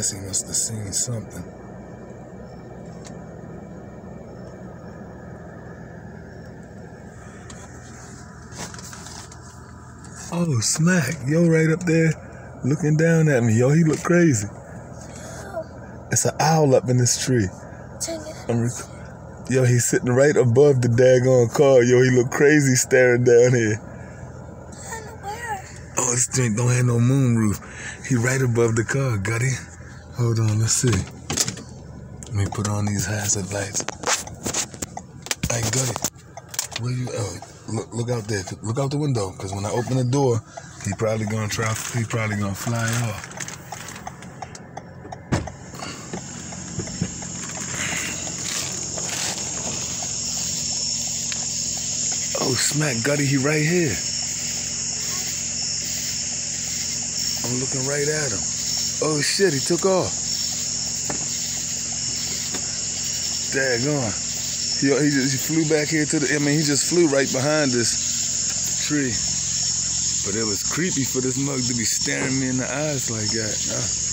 guess he must have seen something. Oh, smack. Yo, right up there looking down at me. Yo, he look crazy. It's an owl up in this tree. Yo, he's sitting right above the daggone car. Yo, he look crazy staring down here. Oh, this joint don't have no moon roof. He right above the car, Gutty. Hold on, let's see. Let me put on these hazard lights. Hey, Gutty, where you? Oh, look out there. Look out the window, because when I open the door, he probably gonna fly off. Oh, smack, Gutty, he right here. I'm looking right at him. Oh shit, he took off. Daggone. He flew back here to he just flew right behind this tree. But it was creepy for this mug to be staring me in the eyes like that.